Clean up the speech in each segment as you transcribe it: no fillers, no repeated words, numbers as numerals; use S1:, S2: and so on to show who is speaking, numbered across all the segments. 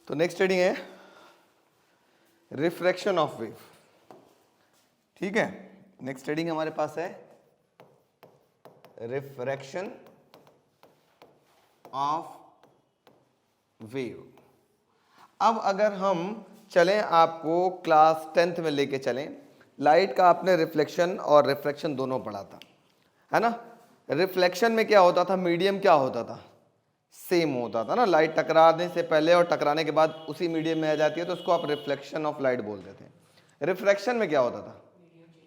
S1: तो next heading है refraction of wave. ठीक है, नेक्स्ट हेडिंग हमारे पास है रिफ्रैक्शन ऑफ वेव। अब अगर हम चलें, आपको क्लास 10th में लेके चलें, लाइट का आपने रिफ्लेक्शन और रिफ्रैक्शन दोनों पढ़ा था, है ना। रिफ्लेक्शन में क्या होता था, मीडियम क्या होता था, सेम होता था ना। लाइट टकराने से पहले और टकराने के बाद उसी मीडियम में आ जाती है, तो उसको आप रिफ्लेक्शन ऑफ लाइट बोलते थे। रिफ्रैक्शन में क्या होता था,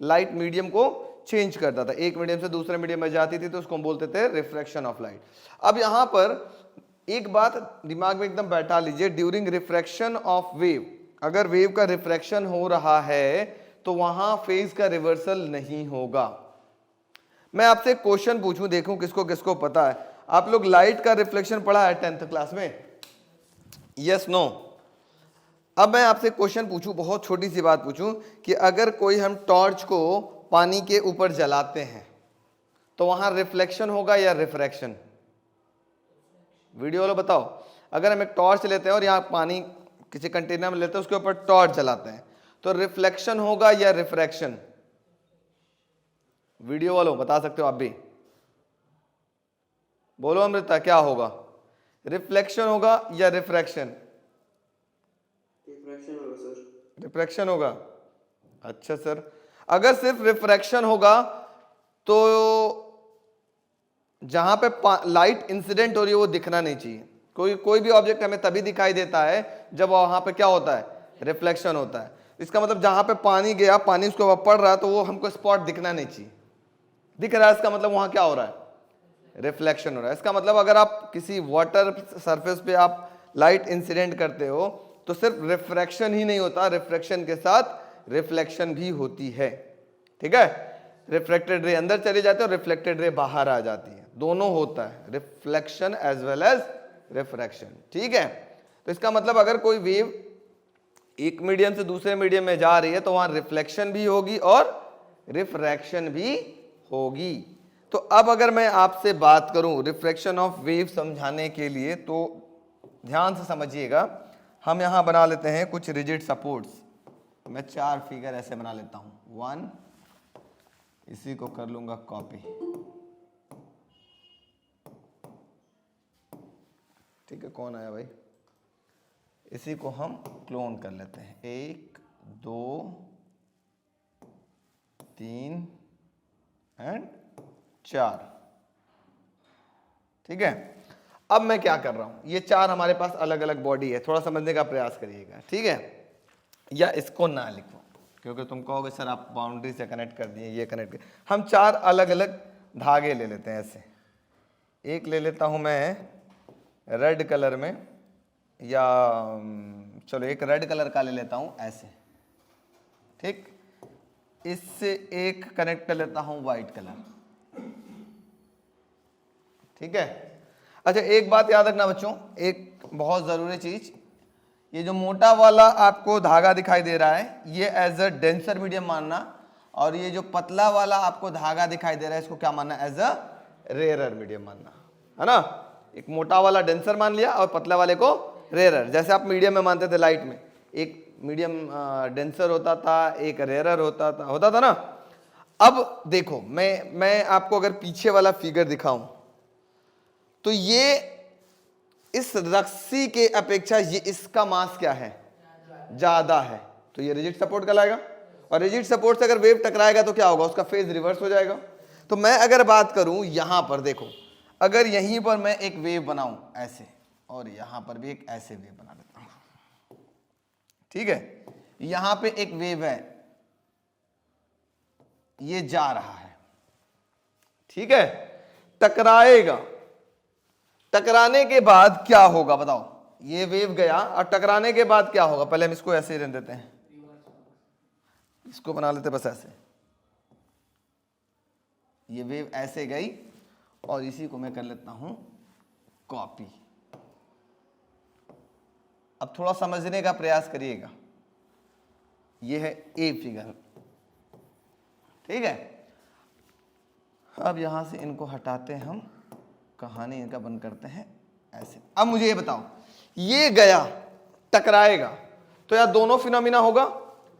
S1: लाइट मीडियम को चेंज करता था, एक मीडियम से दूसरे मीडियम में जाती थी, तो उसको हम बोलते थे रिफ्रैक्शन ऑफ लाइट। अब यहां पर एक बात दिमाग में एकदम बैठा लीजिए, ड्यूरिंग रिफ्रैक्शन ऑफ वेव, अगर वेव का रिफ्रैक्शन हो रहा है तो वहां फेज का रिवर्सल नहीं होगा। मैं आपसे क्वेश्चन पूछूं, देखूं किसको किसको पता है। आप लोग लाइट का रिफ्लेक्शन पढ़ा है 10th क्लास में, यस नो? अब मैं आपसे क्वेश्चन पूछूं, बहुत छोटी सी बात पूछूं कि अगर कोई हम टॉर्च को पानी के ऊपर जलाते हैं तो वहां रिफ्लेक्शन होगा या रिफ्रैक्शन? वीडियो वालों बताओ। अगर हम एक टॉर्च लेते हैं और यहाँ पानी किसी कंटेनर में लेते हैं, उसके ऊपर टॉर्च जलाते हैं, तो रिफ्लेक्शन होगा या रिफ्रैक्शन? वीडियो वालों बता सकते हो आप भी, बोलो अमृता क्या होगा, रिफ्लेक्शन होगा या रिफ्रैक्शन?
S2: रिफ्रैक्शन होगा सर।
S1: रिफ्रैक्शन होगा। अच्छा सर, अगर सिर्फ रिफ्रैक्शन होगा तो जहां पे लाइट इंसिडेंट हो रही है वो दिखना नहीं चाहिए। कोई भी ऑब्जेक्ट हमें तभी दिखाई देता है जब वहां पे क्या होता है, रिफ्लेक्शन होता है। इसका मतलब जहां पे पानी गया, पानी उसके ऊपर पड़ रहा है, तो वो हमको स्पॉट दिखना नहीं चाहिए। दिख रहा है, इसका मतलब वहां क्या हो रहा है, रिफ्लेक्शन हो रहा है। इसका मतलब अगर आप किसी वाटर सरफेस पे आप लाइट इंसिडेंट करते हो तो सिर्फ रिफ्रैक्शन ही नहीं होता, रिफ्रैक्शन के साथ रिफ्लेक्शन भी होती है। ठीक है, रिफ्लेक्टेड रे अंदर चले जाते हैं और रिफ्लेक्टेड रे बाहर आ जाती है, दोनों होता है, reflection as well as refraction. ठीक है, तो इसका मतलब अगर कोई वेव एक मीडियम से दूसरे मीडियम में जा रही है तो वहां रिफ्लेक्शन भी होगी और रिफ्रैक्शन भी होगी। तो अब अगर मैं आपसे बात करूं रिफ्रैक्शन ऑफ वेव समझाने के लिए, तो ध्यान से समझिएगा। हम यहां बना लेते हैं कुछ रिजिड सपोर्ट्स। मैं 4 फिगर ऐसे बना लेता हूं, 1, इसी को कर लूंगा कॉपी। ठीक है, कौन आया भाई, इसी को हम क्लोन कर लेते हैं, 1 2 3 एंड 4। ठीक है, अब मैं क्या कर रहा हूं, ये 4 हमारे पास अलग अलग बॉडी है, थोड़ा समझने का प्रयास करिएगा। ठीक है, या इसको ना लिखो क्योंकि तुम कहोगे सर आप बाउंड्री से कनेक्ट कर दिए, ये कनेक्ट कर। हम 4 अलग अलग धागे ले लेते हैं ऐसे। एक ले लेता हूं मैं रेड कलर में, या चलो एक रेड कलर का ले लेता हूं ऐसे। ठीक, इससे एक कनेक्ट कर लेता हूं व्हाइट कलर। ठीक है, अच्छा एक बात याद रखना बच्चों, एक बहुत जरूरी चीज, ये जो मोटा वाला आपको धागा दिखाई दे रहा है ये एज अ डेंसर मीडियम मानना, और ये जो पतला वाला आपको धागा दिखाई दे रहा है इसको क्या मानना, एज अ रेयरर मीडियम मानना, है ना। एक मोटा वाला डेंसर मान लिया और पतला वाले को रेयरर, जैसे आप मीडियम में मानते थे लाइट में, एक मीडियम डेंसर होता था, एक रेयरर होता था ना। अब देखो मैं आपको अगर पीछे वाला फिगर दिखाऊं तो ये इस रस्सी के अपेक्षा ये इसका मास क्या है, ज्यादा है, तो ये रिजिड सपोर्ट कहलाएगा। और रिजिड सपोर्ट से अगर वेव टकराएगा तो क्या होगा, उसका फेज रिवर्स हो जाएगा। तो मैं अगर बात करूं यहां पर देखो, अगर यहीं पर मैं एक वेव बनाऊं ऐसे, और यहां पर भी एक ऐसे वेव बना लेता हूं। ठीक है, यहां पे एक वेव है, ये जा रहा है, ठीक है, टकराएगा, टकराने के बाद क्या होगा बताओ, ये वेव गया और टकराने के बाद क्या होगा, पहले हम इसको ऐसे ही रहने देते हैं, इसको बना लेते बस ऐसे, ये वेव ऐसे गई और इसी को मैं कर लेता हूं कॉपी। अब थोड़ा समझने का प्रयास करिएगा, ये है ए फिगर। ठीक है, अब यहां से इनको हटाते हैं हम, कहानी इनका बंद करते हैं ऐसे। अब मुझे ये बताओ, ये गया टकराएगा तो यार दोनों फिनोमिना होगा,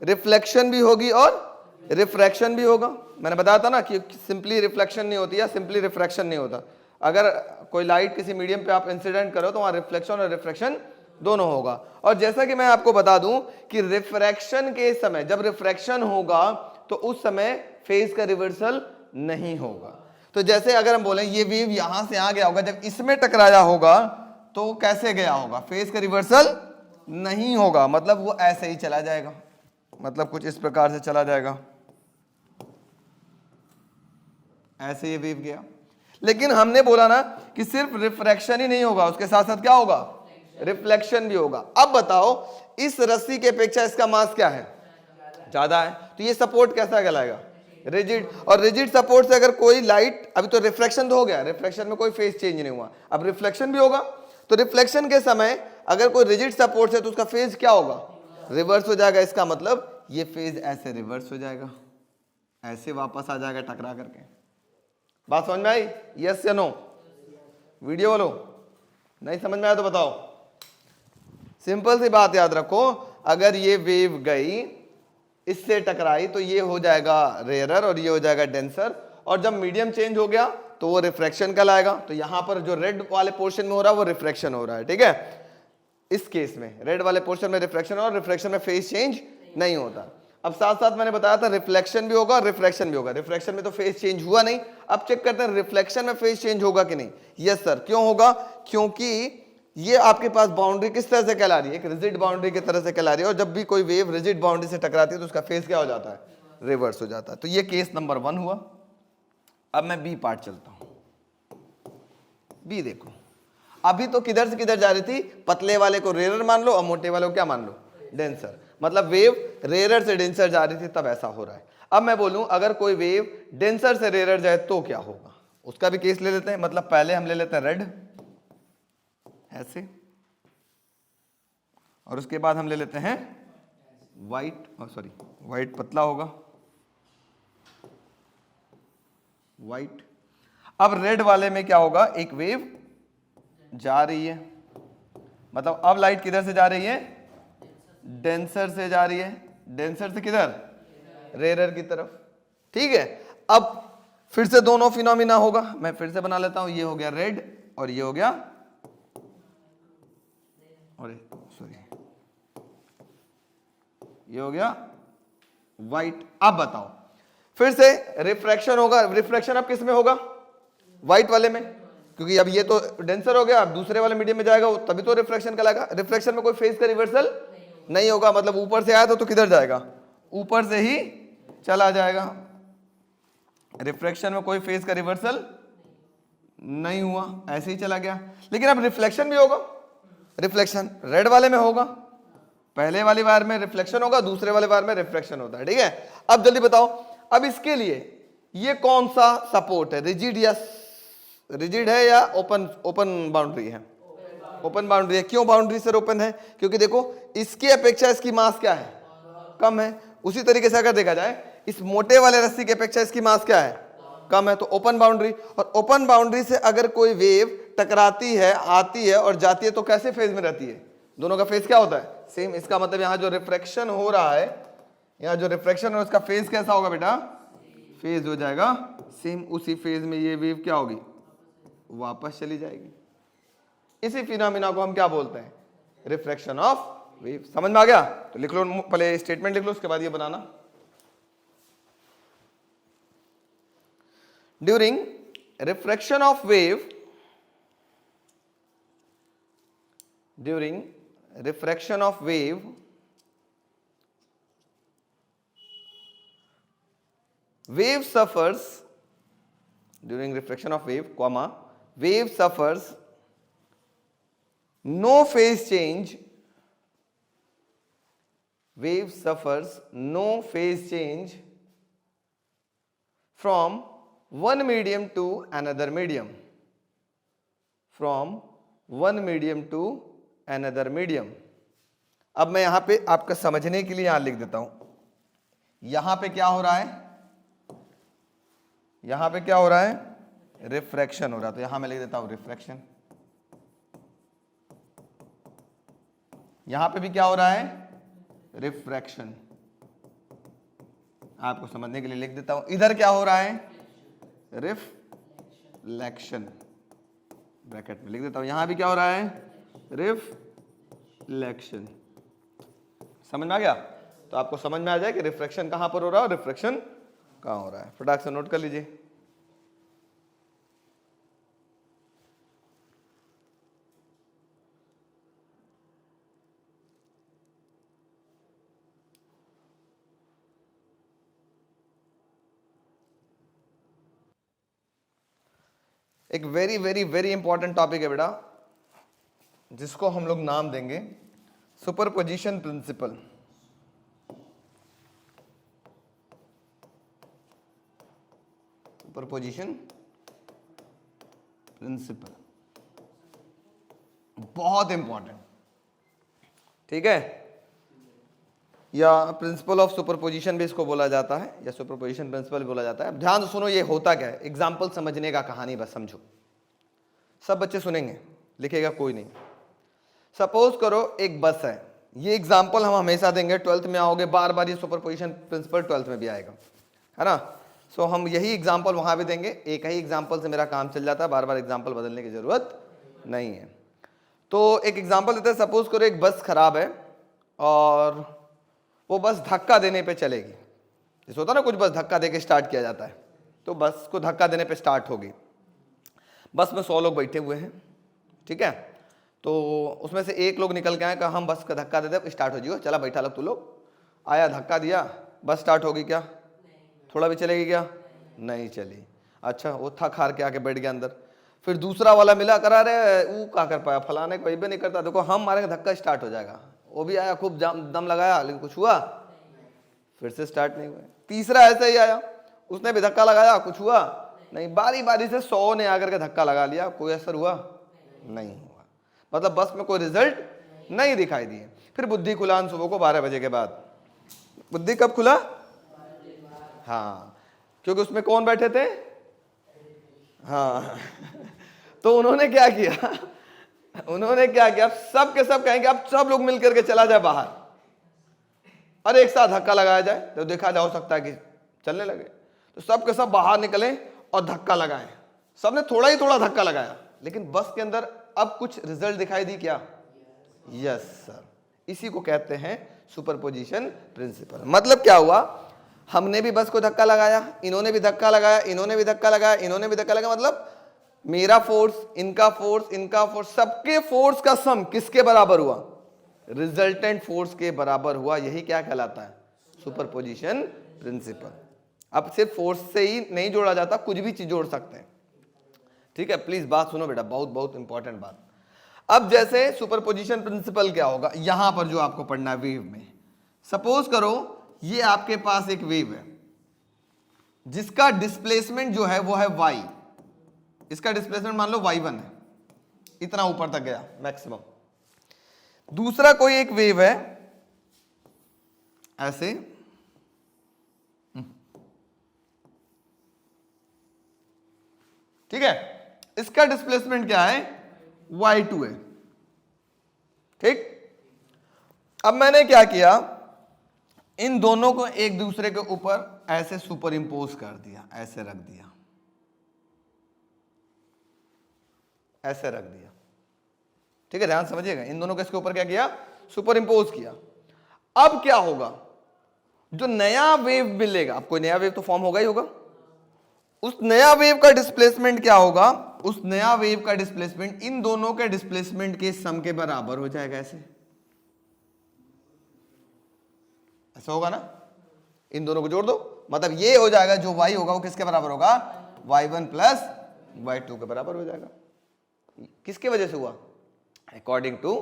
S1: रिफ्लेक्शन भी होगी और रिफ्रैक्शन भी होगा। मैंने बताया था ना कि सिंपली रिफ्लेक्शन नहीं होती या सिंपली रिफ्रैक्शन नहीं होता। अगर कोई लाइट किसी मीडियम पे आप इंसिडेंट करो तो वहां रिफ्लेक्शन और रिफ्रैक्शन दोनों होगा। और जैसा कि मैं आपको बता दूं कि रिफ्रैक्शन के समय जब रिफ्रैक्शन होगा तो उस समय फेज का रिवर्सल नहीं होगा। तो जैसे अगर हम बोलें ये वेव यहां से आ गया होगा, जब इसमें टकराया होगा तो कैसे गया होगा, फेज का रिवर्सल नहीं होगा, मतलब वो ऐसे ही चला जाएगा, मतलब कुछ इस प्रकार से चला जाएगा, ऐसे ये वेव गया। लेकिन हमने बोला ना कि सिर्फ रिफ्रैक्शन ही नहीं होगा, उसके साथ साथ क्या होगा, रिफ्लेक्शन भी होगा। अब बताओ इस रस्सी के अपेक्षा इसका मास क्या है, ज्यादा है, तो ये सपोर्ट कैसा कहलाएगा, रिजिड। और रिजिड सपोर्ट से अगर कोई लाइट, अभी तो रिफ्लेक्शन तो हो गया, रिफ्लेक्शन में कोई फेज चेंज नहीं हुआ, अब रिफ्लेक्शन भी होगा, तो रिफ्लेक्शन के समय अगर कोई रिजिड सपोर्ट है तो उसका फेज क्या होगा, रिवर्स हो जाएगा। इसका मतलब ये फेज ऐसे रिवर्स हो जाएगा, ऐसे वापस आ जाएगा टकरा करके। बात समझ में आई, यस या नो, वीडियो बोलो, नहीं समझ में आया तो बताओ। सिंपल सी बात याद रखो, अगर ये वेव गई इससे टकराई तो ये हो जाएगा रेयरर और ये हो जाएगा डेंसर, और जब मीडियम चेंज हो गया तो वो रिफ्रैक्शन कहलाएगा। तो यहां पर जो रेड वाले पोर्शन में हो रहा है वो रिफ्रैक्शन हो रहा है, ठीक है। इस केस में रेड वाले पोर्शन में रिफ्रैक्शन और रिफ्रैक्शन में फेज चेंज नहीं होता। अब साथ साथ मैंने बताया था रिफ्लेक्शन भी होगा और रिफ्रैक्शन भी होगा। रिफ्रैक्शन में तो फेज चेंज हुआ नहीं, अब चेक करते हैं रिफ्लेक्शन में फेज चेंज होगा कि नहीं। यस सर, क्यों होगा, क्योंकि ये आपके पास बाउंड्री किस तरह से कहला रही है, एक रिजिड बाउंड्री की तरह से कहला रही है, और जब भी कोई वेव रिजिड बाउंड्री से टकराती है तो उसका फेज क्या हो जाता है, रिवर्स हो जाता है। तो ये केस नंबर 1 हुआ। अब मैं बी पार्ट चलता हूं। बी देखो, अभी तो किधर से किधर जा रही थी, पतले वाले को रेयरर मान लो और मोटे वाले को क्या मान लो, डेंसर। मतलब वेव रेयरर से डेंसर जा रही थी तब ऐसा हो रहा है। अब मैं बोलूं अगर कोई वेव डेंसर से रेयरर जाए तो क्या होगा, उसका भी केस ले लेते हैं। मतलब पहले हम ले लेते हैं रेड ऐसे, और उसके बाद हम ले लेते हैं व्हाइट, सॉरी व्हाइट पतला होगा, व्हाइट। अब रेड वाले में क्या होगा, एक वेव जा रही है, मतलब अब लाइट किधर से जा रही है, डेंसर से जा रही है, डेंसर से किधर, रेयरर की तरफ, ठीक है। अब फिर से दोनों फिनोमिना होगा, मैं फिर से बना लेता हूं, ये हो गया रेड और ये हो गया, और सॉरी ये हो गया व्हाइट। अब बताओ फिर से रिफ्रैक्शन होगा, रिफ्रैक्शन अब किस में होगा, व्हाइट वाले में, क्योंकि अब ये तो डेंसर हो गया, अब दूसरे वाले मीडियम में जाएगा तभी तो रिफ्रैक्शन कहलाएगा। रिफ्रैक्शन में कोई फेज का रिवर्सल नहीं होगा, मतलब ऊपर से आया तो किधर जाएगा, ऊपर से ही चला जाएगा। रिफ्रैक्शन में कोई फेज का रिवर्सल नहीं हुआ, ऐसे ही चला गया। लेकिन अब रिफ्लेक्शन भी होगा, रिफ्लेक्शन रेड वाले में होगा, पहले वाली बार में रिफ्लेक्शन होगा, दूसरे वाले बार में रिफ्रैक्शन होता है, ठीक है। अब जल्दी बताओ, अब इसके लिए ये कौन सा सपोर्ट है, रिजिड या रिजिड है या ओपन, ओपन बाउंड्री है, ओपन बाउंड्री है। क्यों बाउंड्री सर ओपन है, क्योंकि देखो इसकी अपेक्षा इसकी मास क्या है, कम है। उसी तरीके से अगर देखा जाए इस मोटे वाले रस्सी की अपेक्षा इसकी मास क्या है, कम है, तो ओपन बाउंड्री। और ओपन बाउंड्री से अगर कोई वेव टकराती है, आती है और जाती है तो कैसे फेज में रहती है, दोनों का फेज क्या होता है, सेम। इसका मतलब यहाँ जो रिफ्रैक्शन हो रहा है, यहाँ जो रिफ्रैक्शन है उसका फेज कैसा होगा बेटा, फेज हो जाएगा सेम। उसी फेज में ये वेव क्या होगी, वापस चली जाएगी। इसी फिनोमिना को हम क्या बोलते हैं, रिफ्रैक्शन ऑफ वेव। समझ में आ गया, तो लिख लो, पहले स्टेटमेंट लिख लो, उसके बाद ये बनाना। During refraction of wave, during refraction of wave, wave suffers, during refraction of wave, comma, wave suffers no phase change, wave suffers no phase change from one medium to another medium, from one medium to another medium। अब मैं यहां पे आपका समझने के लिए यहां लिख देता हूं, यहां पे क्या हो रहा है, यहां पे क्या हो रहा है, रिफ्रैक्शन हो रहा है, तो यहां मैं लिख देता हूं रिफ्रैक्शन। यहां पे भी क्या हो रहा है, रिफ्रैक्शन। आपको समझने के लिए लिख देता हूं, इधर क्या हो रहा है, रिफ्लेक्शन। ब्रैकेट में लिख देता हूं, यहां भी क्या हो रहा है, रिफ्लेक्शन। समझ में आ गया? तो आपको समझ में आ जाए कि रिफ्रैक्शन कहां पर हो रहा है और रिफ्लेक्शन कहां हो रहा है। फटाक से नोट कर लीजिए। एक very very very important topic है बेटा, जिसको हम लोग नाम देंगे सुपरपोजिशन प्रिंसिपल। सुपरपोजिशन प्रिंसिपल बहुत इंपॉर्टेंट, ठीक है, या प्रिंसिपल ऑफ सुपरपोजिशन भी इसको बोला जाता है, या सुपरपोजिशन प्रिंसिपल बोला जाता है। ध्यान से सुनो, ये होता क्या है, एग्जाम्पल समझने का कहानी बस समझो। सब बच्चे सुनेंगे, लिखेगा कोई नहीं। सपोज करो एक बस है, ये एग्जाम्पल हम हमेशा देंगे, 12th में आओगे बार बार ये सुपरपोजिशन प्रिंसिपल 12th में भी आएगा, है ना। सो हम यही एग्जाम्पल वहां भी देंगे, एक ही एग्जाम्पल से मेरा काम चल जाता है, बार बार एग्जाम्पल बदलने की जरूरत नहीं है। तो एक एग्जाम्पल देते हैं, सपोज करो एक बस खराब है और वो बस धक्का देने पे चलेगी। जैसे होता है ना, कुछ बस धक्का देके स्टार्ट किया जाता है, तो बस को धक्का देने पे स्टार्ट होगी। बस में 100 लोग बैठे हुए हैं, ठीक है। तो उसमें से एक लोग निकल के आए, कहा हम बस का धक्का दे दे, स्टार्ट हो जियो, चला बैठा लोग, तू लोग आया, धक्का दिया, बस स्टार्ट होगी क्या, थोड़ा भी चलेगी क्या, नहीं चली। अच्छा, वो थक हार के आके बैठ गया अंदर। फिर दूसरा वाला मिला, करा रहे वो क्या कर पाया, फलाने कोई भी नहीं करता, देखो हम मारेंगे धक्का स्टार्ट हो जाएगा। वो भी आया, खूब दम लगाया, लेकिन कुछ हुआ, फिर से स्टार्ट नहीं हुआ। तीसरा ऐसा ही आया, उसने भी धक्का लगाया, कुछ हुआ नहीं। बारी बारी से 100 ने आकर के धक्का लगा लिया, कोई असर हुआ नहीं हुआ, मतलब बस में कोई रिजल्ट नहीं दिखाई दिए। फिर बुद्धि खुला सुबह को 12 बजे के बाद। बुद्धि कब खुला, हाँ, क्योंकि उसमें कौन बैठे थे, हाँ तो उन्होंने क्या किया, उन्होंने क्या किया, सब के सब कहेंगे अब सब लोग मिलकर के चला जाए बाहर और एक साथ धक्का लगाया जाए, तो देखा जा सकता है कि चलने लगे। तो सब के सब बाहर निकले और धक्का लगाए, सबने थोड़ा ही थोड़ा धक्का लगाया, लेकिन बस के अंदर अब कुछ रिजल्ट दिखाई दी क्या, यस सर। इसी को कहते हैं सुपरपोजिशन प्रिंसिपल। मतलब क्या हुआ, हमने भी बस को धक्का लगाया, इन्होंने भी धक्का लगाया, इन्होंने भी धक्का लगाया, इन्होंने भी धक्का लगाया, मतलब मेरा फोर्स, इनका फोर्स, इनका फोर्स, सबके फोर्स का सम किसके बराबर हुआ, रिजल्टेंट फोर्स के बराबर हुआ। यही क्या कहलाता है, सुपरपोजिशन प्रिंसिपल। अब सिर्फ फोर्स से ही नहीं जोड़ा जाता, कुछ भी चीज जोड़ सकते हैं, ठीक है। प्लीज बात सुनो बेटा, बहुत बहुत इंपॉर्टेंट बात। अब जैसे सुपरपोजिशन प्रिंसिपल क्या होगा, यहां पर जो आपको पढ़ना है वेव में, सपोज करो ये आपके पास एक वेव है जिसका डिस्प्लेसमेंट जो है वो है y, इसका डिस्प्लेसमेंट मान लो y1 है, इतना ऊपर तक गया मैक्सिमम। दूसरा कोई एक वेव है ऐसे, ठीक है, इसका डिस्प्लेसमेंट क्या है, y2 है, ठीक। अब मैंने क्या किया, इन दोनों को एक दूसरे के ऊपर ऐसे सुपर इंपोज कर दिया, ऐसे रख दिया, ऐसे रख दिया, ठीक है। ध्यान समझिएगा, इन दोनों को इसके ऊपर क्या किया, सुपर इंपोज किया। अब क्या होगा, जो नया वेव मिलेगा, अब कोई नया वेव तो फॉर्म होगा ही होगा, उस नया वेव का डिस्प्लेसमेंट क्या होगा, उस नया वेव का डिस्प्लेसमेंट इन दोनों के डिस्प्लेसमेंट के सम के बराबर हो जाएगा। ऐसे ऐसा होगा ना, इन दोनों को जोड़ दो, मतलब ये हो जाएगा, जो y होगा वो किसके बराबर होगा, y1 प्लस y2 के बराबर हो जाएगा। किसके वजह से हुआ, अकॉर्डिंग टू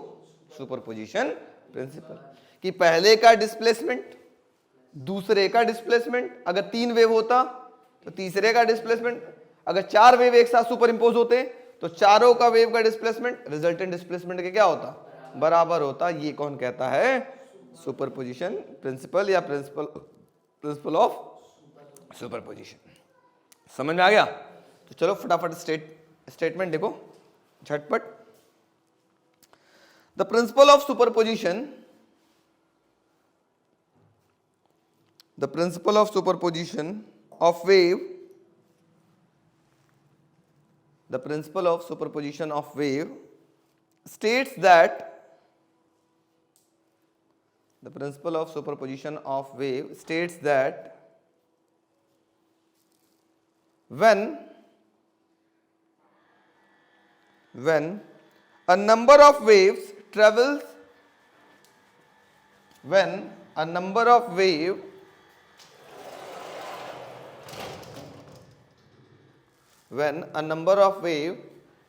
S1: सुपरपोजिशन प्रिंसिपल, कि पहले का डिस्प्लेसमेंट, दूसरे का डिस्प्लेसमेंट, अगर 3 वेव होता तो तीसरे का डिस्प्लेसमेंट, अगर 4 वेव एक साथ सुपर इंपोज होते तो चारों का वेव का डिस्प्लेसमेंट रिजल्टेंट डिस्प्लेसमेंट के क्या होता, बराबर होता। ये कौन कहता है, सुपरपोजिशन प्रिंसिपल, या प्रिंसिपल ऑफ सुपरपोजिशन। समझ में आ गया? तो चलो फटाफट स्टेटमेंट देखो झटपट। The principle of superposition, the principle of superposition of wave, the principle of superposition of wave states that, the principle of superposition of wave states that when a number of waves travels, when a number of wave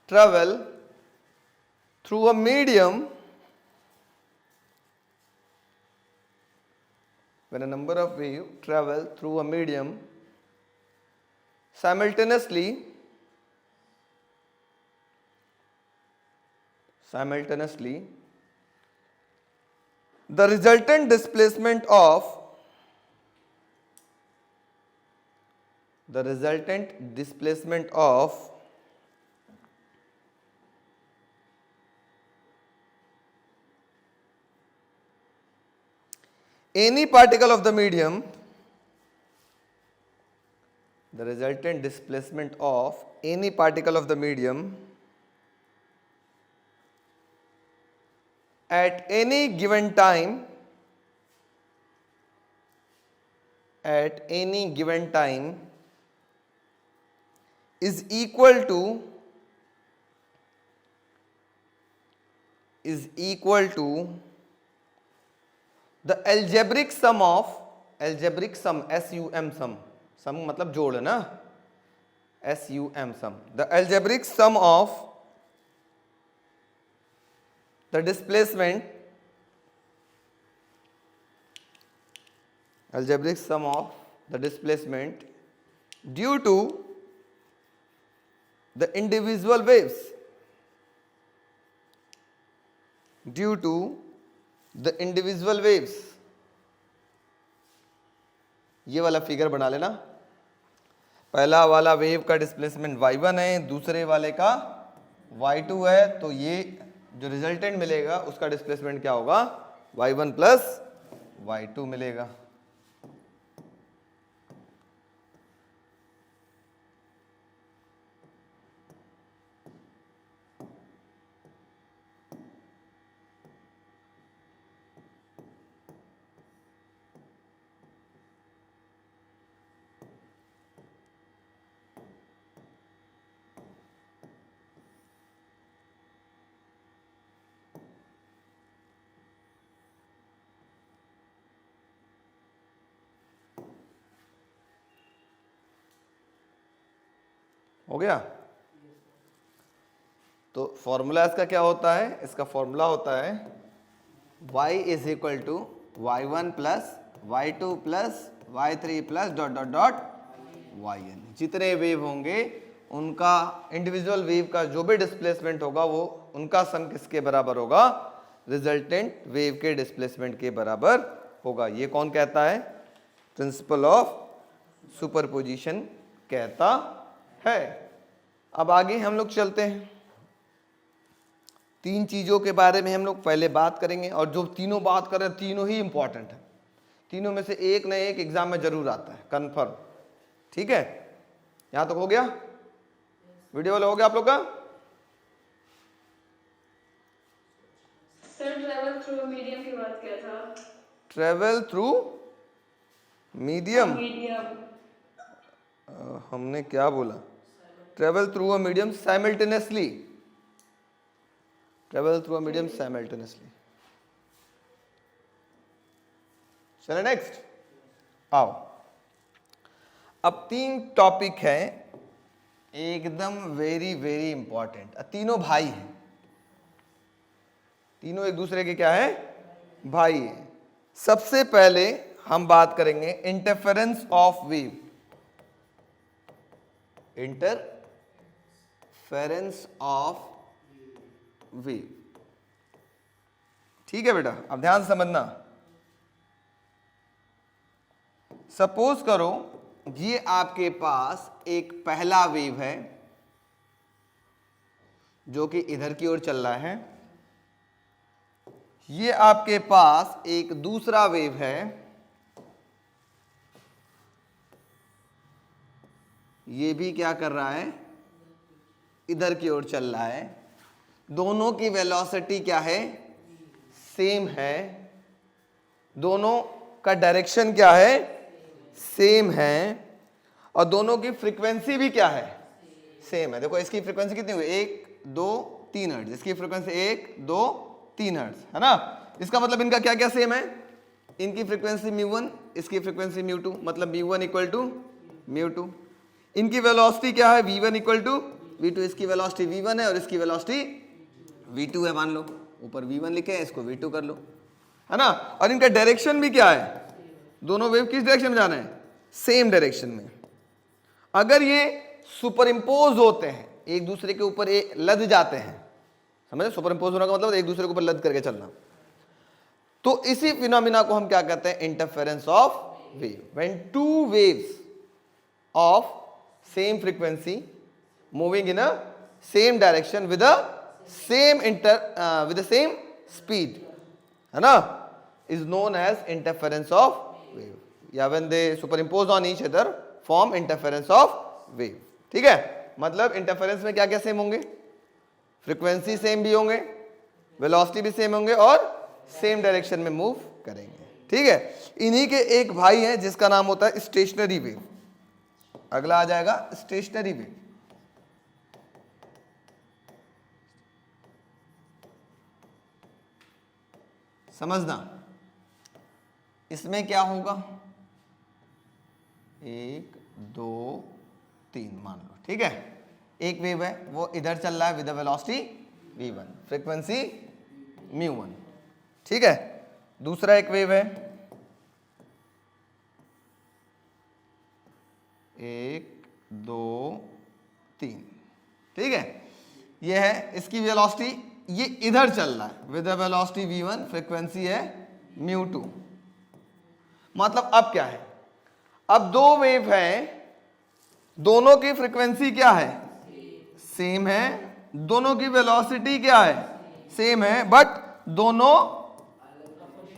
S1: travel through a medium, when a number of wave travel through a medium simultaneously, the resultant displacement of any particle of the medium, the resultant displacement of any particle of the medium at any given time, is equal to the algebraic sum of, sum मतलब जोड़ है ना, sum, the algebraic sum of the displacement, due to the individual waves, ये वाला figure बना लेना। पहला वाला वेव का डिस्प्लेसमेंट y1 है, दूसरे वाले का y2 है, तो ये जो रिजल्टेंट मिलेगा उसका डिस्प्लेसमेंट क्या होगा, y1 प्लस y2 मिलेगा। हो गया? तो फॉर्मूला इसका क्या होता है, इसका फॉर्मूला होता है y is equal to y1 plus y2 plus y3 plus dot dot dot yn। जितने वेव होंगे उनका इंडिविजुअल वेव का जो भी डिस्प्लेसमेंट होगा वो उनका सम किसके बराबर होगा, रिजल्टेंट वेव के डिस्प्लेसमेंट के बराबर होगा। ये कौन कहता है, प्रिंसिपल ऑफ सुपरपोजिशन कहता है। अब आगे हम लोग चलते हैं, तीन चीजों के बारे में हम लोग पहले बात करेंगे, और जो तीनों बात कर रहे हैं तीनों ही इंपॉर्टेंट है, तीनों में से एक न एक एग्जाम में जरूर आता है, कंफर्म। ठीक है, यहां तक हो गया, वीडियो वाला हो गया आप लोग का?
S2: सर ट्रैवल थ्रू मीडियम की बात किया था।
S1: ट्रैवल थ्रू मीडियम, हमने क्या बोला, travel through a medium simultaneously, travel through a medium simultaneously. चले नेक्स्ट, आओ। अब तीन टॉपिक हैं एकदम वेरी वेरी इंपॉर्टेंट, तीनों भाई हैं, तीनों एक दूसरे के क्या है, भाई हैं। सबसे पहले हम बात करेंगे interference of wave, interference of wave. ठीक है बेटा, अब ध्यान से समझना। सपोज करो ये आपके पास एक पहला वेव है जो कि इधर की ओर चल रहा है, ये आपके पास एक दूसरा वेव है, ये भी क्या कर रहा है, इधर की ओर चल रहा है। दोनों की वेलोसिटी क्या है, सेम है। दोनों का डायरेक्शन क्या है, सेम है। और दोनों की फ्रीक्वेंसी भी क्या है, सेम है। देखो इसकी फ्रीक्वेंसी कितनी हुई, 1 2 3 हर्ट्ज। इसकी फ्रीक्वेंसी 1 2 3 हर्ट्ज है ना। इसका मतलब इनका क्या क्या सेम है, इनकी फ्रीक्वेंसी μ1, इसकी फ्रीक्वेंसी μ2, मतलब μ1 इक्वल टू μ2। इनकी वेलोसिटी क्या है, v1 इक्वल टू v2। इसकी वेलोसिटी v1 है और इसकी वेलोसिटी v2 है, मान लो। ऊपर v1 लिखे हैं, इसको v2 कर लो, है ना। और इनका डायरेक्शन भी क्या है, दोनों वेव किस डायरेक्शन में जाना है, सेम डायरेक्शन में। अगर ये सुपर इम्पोज होते हैं, एक दूसरे के ऊपर लद जाते हैं, समझे, सुपर इम्पोज होने का मतलब एक दूसरे के ऊपर लद करके चलना, तो इसी फिनोमिना को हम क्या कहते हैं, interference of wave. When two waves of same frequency moving in a same direction with a same speed, है ना, is known as interference of wave, या when they superimpose on each other form interference of wave। ठीक है, मतलब interference में क्या क्या same होंगे, फ्रीक्वेंसी सेम भी होंगे, वेलोसिटी भी सेम होंगे और सेम डायरेक्शन में मूव करेंगे। ठीक है, इन्हीं के एक भाई हैं जिसका नाम होता है स्टेशनरी वेव। अगला आ जाएगा स्टेशनरी वेव। समझना, इसमें क्या होगा, 1 2 3 मान लो। ठीक है, एक वेव है, वो इधर चल रहा है विद वेलोसिटी v1, फ्रीक्वेंसी μ1। ठीक है, दूसरा एक वेव है, 1 2 3। ठीक है, ये है, इसकी वेलोसिटी, ये इधर चल रहा है विद वेलोसिटी v1, फ्रीक्वेंसी है μ2। मतलब अब क्या है, अब दो वेव है, दोनों की फ्रीक्वेंसी क्या है, सेम है, दोनों की वेलोसिटी क्या है, सेम है, बट दोनों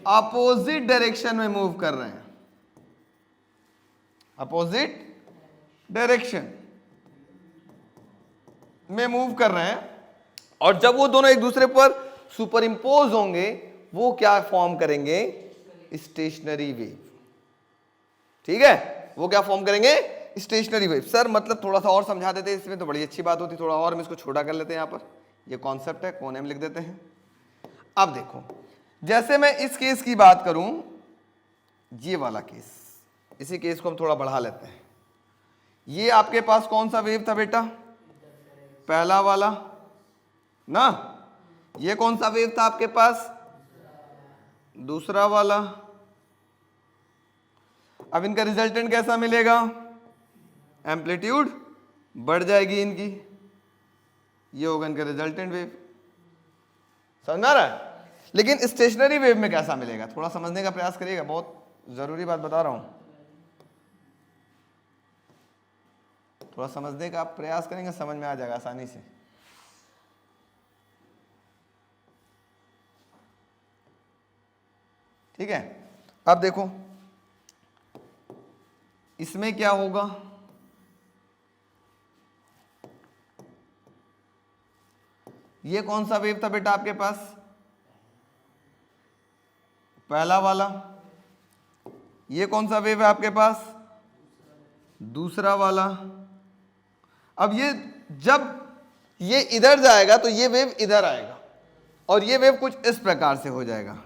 S1: अपोजिट डायरेक्शन में मूव कर रहे हैं, अपोजिट डायरेक्शन में मूव कर रहे हैं। और जब वो दोनों एक दूसरे पर सुपर इंपोज होंगे, वो क्या फॉर्म करेंगे, स्टेशनरी वेव। ठीक है, वो क्या फॉर्म करेंगे, स्टेशनरी वेव। सर मतलब थोड़ा सा और समझा देते, इसमें तो बड़ी अच्छी बात होती, थोड़ा और हम इसको छोटा कर लेते हैं। यहाँ पर ये कॉन्सेप्ट है, कोने में लिख देते हैं। अब देखो, जैसे मैं इस केस की बात करूं, ये वाला केस, इसी केस को हम थोड़ा बढ़ा लेते हैं। ये आपके पास कौन सा वेव था बेटा, पहला वाला ना। ये कौन सा वेव था आपके पास, दूसरा वाला। अब इनका रिजल्टेंट कैसा मिलेगा, एम्पलीट्यूड बढ़ जाएगी इनकी, ये होगा इनका रिजल्टेंट वेव। समझ आ रहा है। लेकिन स्टेशनरी वेव में कैसा मिलेगा, थोड़ा समझने का प्रयास करिएगा, बहुत जरूरी बात बता रहा हूं। थोड़ा समझने का आप प्रयास करेंगे, समझ में आ जाएगा आसानी से। ठीक है, अब देखो इसमें क्या होगा, ये कौन सा वेव था बेटा आपके पास, पहला वाला। ये कौन सा वेव है आपके पास, दूसरा वाला। अब ये जब ये इधर जाएगा तो ये वेव इधर आएगा, और ये वेव कुछ इस प्रकार से हो जाएगा।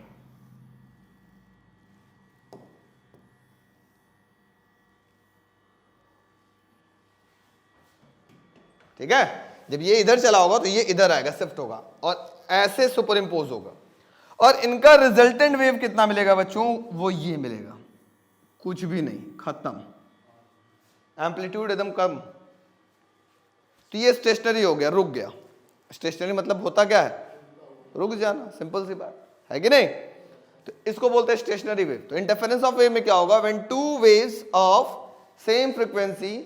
S1: ठीक है, जब ये इधर चला होगा तो ये इधर आएगा, शिफ्ट होगा और ऐसे सुपर इम्पोज होगा। और इनका रिजल्टेंट वेव कितना मिलेगा बच्चों, वो ये मिलेगा, कुछ भी नहीं, खत्म, एम्पलीट्यूड एकदम कम। तो ये स्टेशनरी हो गया, रुक गया। स्टेशनरी मतलब होता क्या है, रुक जाना, सिंपल सी बात है कि नहीं। तो इसको बोलते हैं स्टेशनरी वेव। तो इंटरफेरेंस ऑफ वेव में क्या होगा, when two waves of same frequency,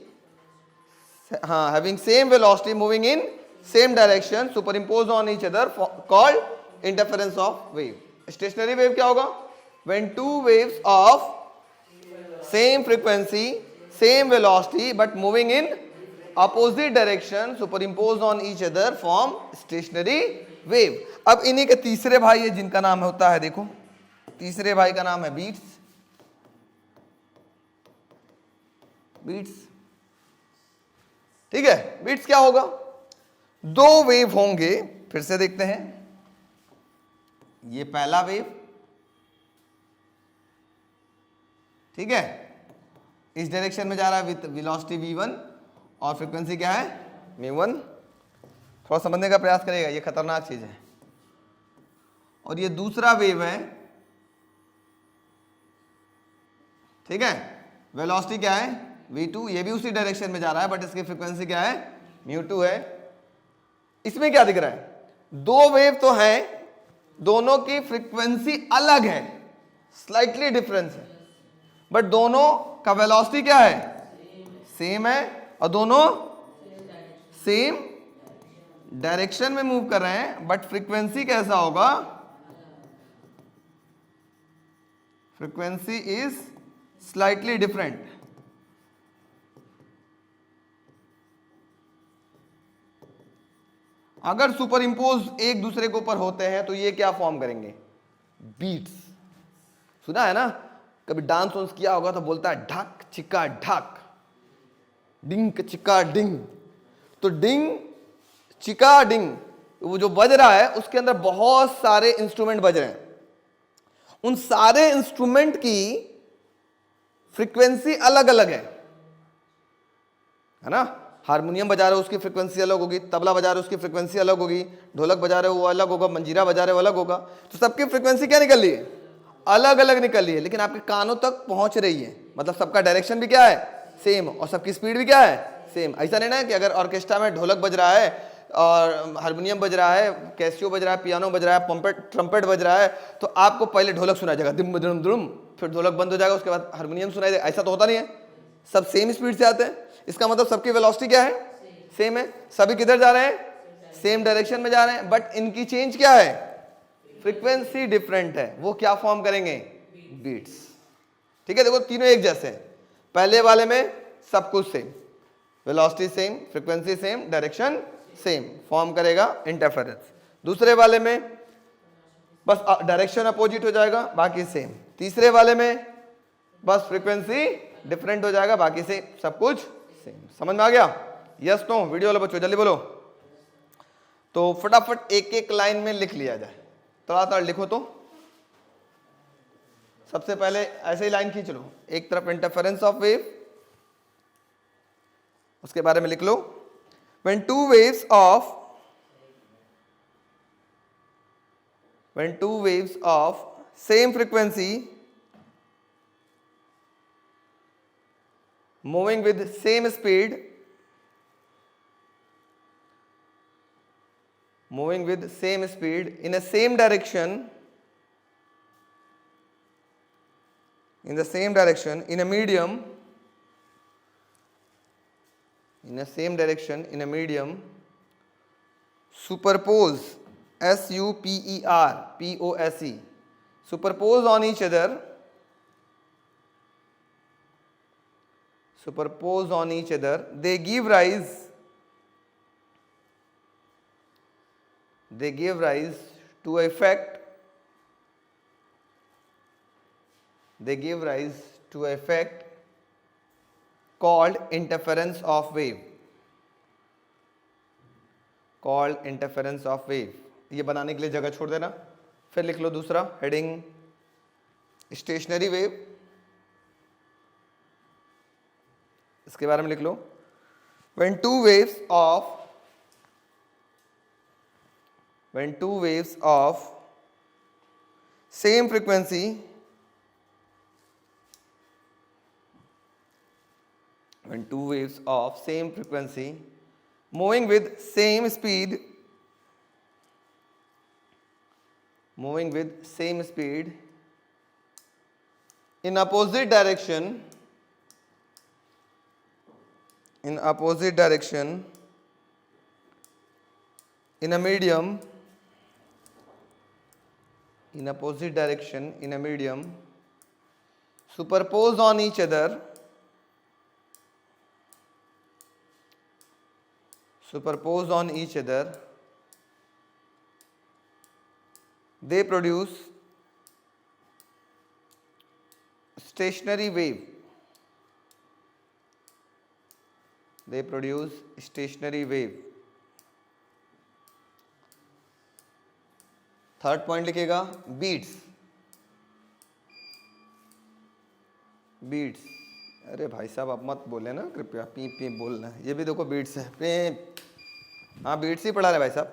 S1: हाँ, having same velocity moving in same direction superimpose on each other called interference of wave। Stationary wave क्या होगा? When two waves of same frequency, same velocity but moving in opposite direction superimpose on each other form stationary wave. अब इन्हीं के तीसरे भाई है जिनका नाम होता है, देखो तीसरे भाई का नाम है बीट्स। बीट्स, ठीक है। बीट्स क्या होगा? दो वेव होंगे, फिर से देखते हैं। ये पहला वेव, ठीक है, इस डायरेक्शन में जा रहा है विथ वेलोसिटी v1 और फ्रीक्वेंसी क्या है? v1। थोड़ा समझने का प्रयास करेगा, ये खतरनाक चीज है। और ये दूसरा वेव है, ठीक है, वेलोसिटी क्या है? v2। ये भी उसी डायरेक्शन में जा रहा है बट इसकी फ्रीक्वेंसी क्या है? μ2 है। इसमें क्या दिख रहा है? दो वेव तो है, दोनों की फ्रीक्वेंसी अलग है, स्लाइटली डिफरेंस है, बट दोनों का वेलोसिटी क्या है? सेम है, और दोनों सेम डायरेक्शन में मूव कर रहे हैं, बट फ्रीक्वेंसी कैसा होगा? Frequency is slightly different. अगर सुपर इम्पोज एक दूसरे के ऊपर होते हैं तो ये क्या फॉर्म करेंगे? बीट्स। सुना है ना, कभी डांस वांस किया होगा तो बोलता है ढक चिक्का ढक, डिंग चिक्का डिंग। तो डिंग चिका डिंग, वो जो बज रहा है उसके अंदर बहुत सारे इंस्ट्रूमेंट बज रहे हैं। उन सारे इंस्ट्रूमेंट की फ्रीक्वेंसी अलग अलग है ना। हारमोनियम बजा रहे हो उसकी फ्रीक्वेंसी अलग होगी, तबला बजा रहे हो उसकी फ्रीक्वेंसी अलग होगी, ढोलक बजा रहे हो वो अलग होगा, मंजीरा बजा रहे हो अलग होगा। तो सबकी फ्रीक्वेंसी क्या निकल रही है? अलग अलग निकल रही है, लेकिन आपके कानों तक पहुंच रही है। मतलब सबका डायरेक्शन भी क्या है? सेम, और सबकी स्पीड भी क्या है? सेम। ऐसा नहीं ना कि अगर ऑर्केस्ट्रा में ढोलक बज रहा है और हारमोनियम बज रहा है, कैसियो बज रहा है, पियानो बज रहा है, ट्रम्पेट बज रहा है, तो आपको पहले ढोलक सुनाई जाएगा दिम दुम दुम, फिर ढोलक बंद हो जाएगा, उसके बाद हारमोनियम सुनाई देगा। ऐसा तो होता नहीं है, सब सेम स्पीड से आते हैं। इसका मतलब सबकी वेलोसिटी क्या है? सेम है। सभी किधर जा रहे हैं? सेम डायरेक्शन में जा रहे हैं, बट इनकी चेंज क्या है? फ्रीक्वेंसी डिफरेंट है। वो क्या फॉर्म करेंगे? बीट्स। ठीक है, देखो तीनों एक जैसे हैं। पहले वाले में सब कुछ same, velocity same, frequency same, direction same, form करेगा इंटरफेरेंस। दूसरे वाले में बस डायरेक्शन अपोजिट हो जाएगा, बाकी सेम। तीसरे वाले में बस फ्रीक्वेंसी डिफरेंट हो जाएगा, बाकी से सब कुछ सेम। समझ में आ गया? Yes no? वीडियो वाले बच्चों जल्दी बोलो। तो फटाफट एक एक लाइन में लिख लिया जाए, थोड़ा लिखो। तो सबसे पहले ऐसे ही लाइन खींच लो, एक तरफ इंटरफेरेंस ऑफ वेव, उसके बारे में लिख लो। when two waves of same frequency moving with same speed in a same direction in a medium superpose, superpose, superpose on each other, they give rise to a effect called interference of wave, ये बनाने के लिए जगह छोड़ देना। फिर लिख लो दूसरा हेडिंग, स्टेशनरी वेव, इसके बारे में लिख लो। when two waves of same frequency moving with same speed in opposite direction in a medium in opposite direction in a medium superposed on each other, superposed on each other, they produce stationary wave. They produce stationary wave. Third point लिखेगा beats. Beats, अरे भाई साहब आप मत बोले ना कृपया, P P बोलना है. ये भी देखो बीट्स है. हाँ बीट्स ही पढ़ा रहे भाई साहब.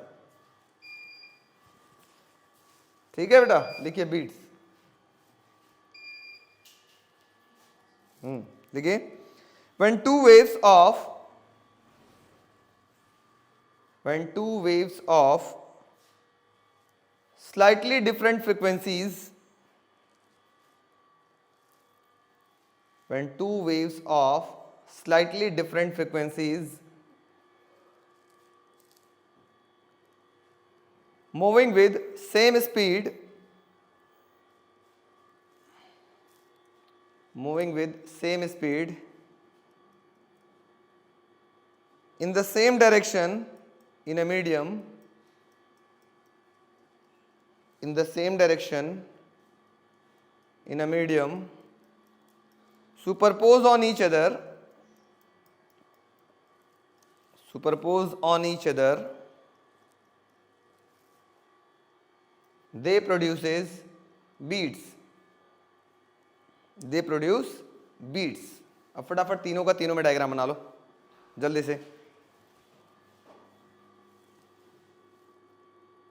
S1: ठीक है बेटा, लिखिए बीट्स. देखिए when two waves of slightly different frequencies, when two waves of slightly different frequencies moving with same speed, in the same direction in a medium, superpose on each other, they produce beats. अब फटाफट तीनों का तीनों में diagram बना लो जल्दी से.